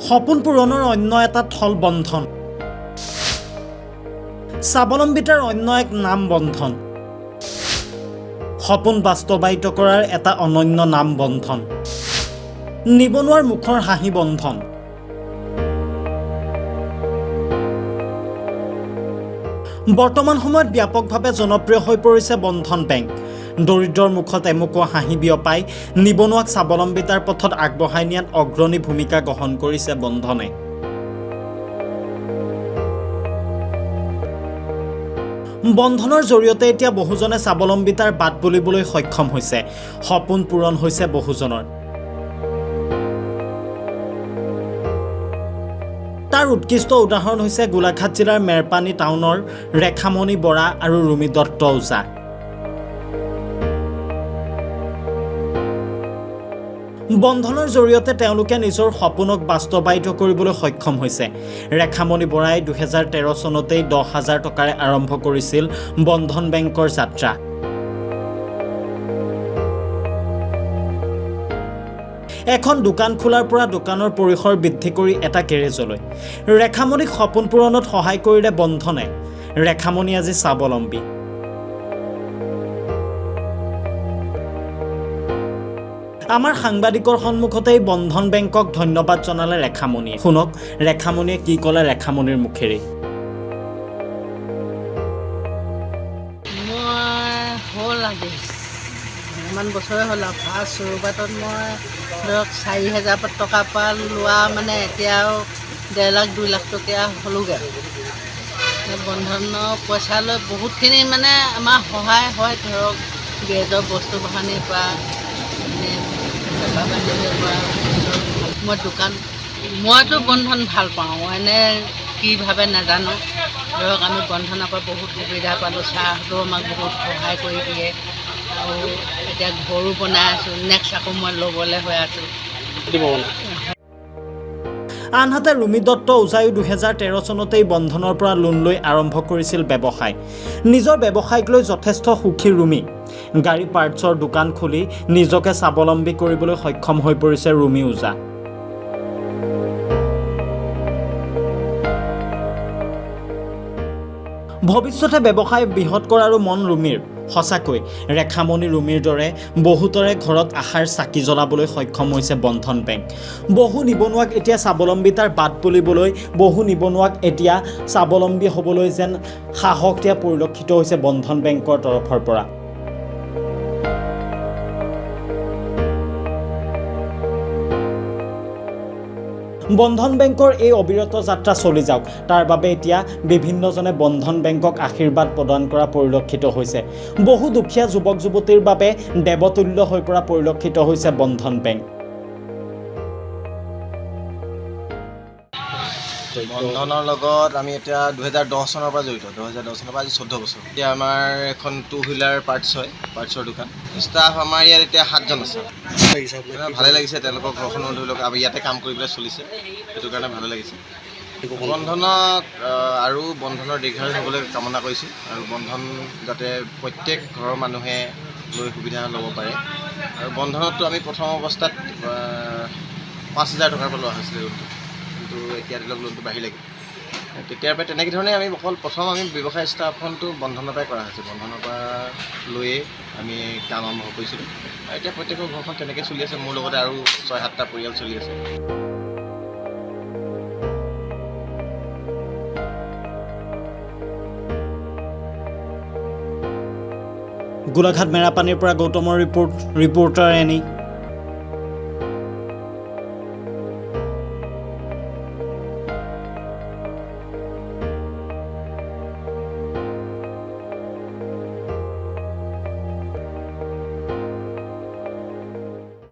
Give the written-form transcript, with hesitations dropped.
সপোন পূৰণৰ অন্য এটা থল বন্ধন, স্বাৱলম্বিতাৰ অন্য এক নাম বন্ধন, সপোন বাস্তৱায়িত কৰাৰ এটা অনন্য নাম বন্ধন, নিবনুৱাৰ মুখৰ হাঁহি বন্ধন। বৰ্তমান সময়ত ব্যাপকভাৱে জনপ্ৰিয় হৈ পৰিছে বন্ধন বেংক। দৰিদ্ৰৰ মুখত এমুকোৱা হাঁহি বিয়পাই নিবনুৱাক স্বাৱলম্বিতাৰ পথত আগবঢ়াই নিয়াত অগ্ৰণী ভূমিকা গ্ৰহণ কৰিছে বন্ধনে। বন্ধনৰ জৰিয়তে এতিয়া বহুজনে স্বাৱলম্বিতাৰ বাট বুলিবলৈ সক্ষম হৈছে। সপোন পূৰণ হৈছে বহুজনৰ। তাৰ উৎকৃষ্ট উদাহৰণ হৈছে গোলাঘাট জিলাৰ মেৰপানী টাউনৰ ৰেখামণি বৰা আৰু ৰুমি দত্ত ওজা। বন্ধনৰ জৰিয়তে তেওঁলোকে নিজৰ সপোনক বাস্তৱায়িত কৰিবলৈ সক্ষম হৈছে। ৰেখামণি বৰাই 2013 চনতেই 10,000 টকাৰে আৰম্ভ কৰিছিল বন্ধন বেংকৰ যাত্ৰা। এখন দোকান খোলাৰ পৰা দোকানৰ পৰিসৰ বৃদ্ধি কৰি এটা গেৰেজলৈ। ৰেখামণিক সপোন পূৰণত সহায় কৰিলে বন্ধনে। ৰেখামণি আজি স্বাৱলম্বী। আমাৰ সাংবাদিকৰ সন্মুখতেই বন্ধন বেংকক ধন্যবাদ জনালে ৰেখামণিয়ে। শুনক ৰেখামণিয়ে কি ক'লে ৰেখামণিৰ মুখেৰে। ইমান বছৰে হ'ল আৰু ফাৰ্ষ্ট চুৰুবাটত মই ধৰক 4,000 টকাৰ পৰা লোৱা মানে এতিয়া আৰু 1.5 লাখ 2 লাখ টকীয়া হ'লোগৈ। বন্ধনৰ পইচা লৈ বহুতখিনি মানে আমাৰ সহায় হয়। ধৰক গেজৰ বস্তু বাহানিৰ পৰা মইতো বন্ধন ভাল পাওঁ, এনে কিভাৱে নাজানো। ধৰক আমি বন্ধনৰ পৰা বহুত সুবিধা পালোঁ। ছাৰহঁতেও আমাক বহুত সহায় কৰি দিয়ে আৰু এতিয়া ঘৰো বনাই আছোঁ। নেক্সট আকৌ মই ল'বলৈ হৈ আছোঁ। আনহাতে ৰুমি দত্ত ওজায়ো 2013 চনতেই বন্ধনৰ পৰা লোন লৈ আৰম্ভ কৰিছিল ব্যৱসায়। নিজৰ ব্যৱসায়ক লৈ যথেষ্ট সুখী ৰুমি। গাড়ী পাৰ্টছৰ দোকান খুলি নিজকে স্বাৱলম্বী কৰিবলৈ সক্ষম হৈ পৰিছে ৰুমি ওজা। ভৱিষ্যতে ব্যৱসায় বৃহৎ কৰাৰো মন ৰুমিৰ। সঁচাকৈ ৰেখামণি ৰুমিৰ দৰে বহুতৰে ঘৰত আশাৰ চাকি জ্বলাবলৈ সক্ষম হৈছে বন্ধন বেংক। বহু নিবনুৱাক এতিয়া স্বাৱলম্বিতাৰ বাট বুলিবলৈ, বহু নিবনুৱাক এতিয়া স্বাৱলম্বী হ'বলৈ যেন সাহস দিয়া পৰিলক্ষিত হৈছে বন্ধন বেংকৰ তৰফৰ পৰা। বন্ধন বেংকৰ এই অবিৰত যাত্ৰা চলি যাওক, তাৰ বাবে এতিয়া বিভিন্নজনে বন্ধন বেংকক আশীৰ্বাদ প্ৰদান কৰা পৰিলক্ষিত হৈছে। বহু দুখীয়া যুৱক যুৱতীৰ বাবে দেৱতুল্য হৈ পৰা পৰিলক্ষিত হৈছে বন্ধন বেংক। বন্ধনৰ লগত আমি এতিয়া 2010 চনৰ পৰা জড়িত। 2010 চনৰ পৰা আজি 14 বছৰ। এতিয়া আমাৰ এখন 2 হুইলাৰ পাৰ্টছৰ দোকান। ষ্টাফ আমাৰ ইয়াত এতিয়া 7জন আছে। ভালে লাগিছে, তেওঁলোকৰ ঘৰখনো ধৰি লওক আমি ইয়াতে কাম কৰি পেলাই চলিছে, সেইটো কাৰণে ভালে লাগিছে। বন্ধনত আৰু বন্ধনৰ দীৰ্ঘায়ু হ'বলৈ কামনা কৰিছোঁ আৰু বন্ধন যাতে প্ৰত্যেক ঘৰৰ মানুহে লৈ সুবিধা ল'ব পাৰে। আৰু বন্ধনততো আমি প্ৰথম অৱস্থাত 5,000 টকাৰ পৰা লোৱা হৈছিলে লোনটো, কিন্তু এতিয়া ধৰি লওক লোনটো বাঢ়িলে। তেতিয়াৰ পৰা তেনেকৈ ধৰণে আমি প্ৰথম আমি ব্যৱসায় স্থাপনটো বন্ধনৰ পৰাই কৰা হৈছে। বন্ধনৰ পৰা লৈয়ে আমি কাম আৰম্ভ কৰিছিলোঁ। আৰু এতিয়া প্ৰত্যেকৰ ঘৰখন তেনেকৈ চলি আছে। মোৰ লগতে আৰু 6-7টা পৰিয়াল চলি আছে। গোলাঘাট মেৰাপানীৰ পৰা গৌতমৰ ৰিপৰ্টাৰ এনি।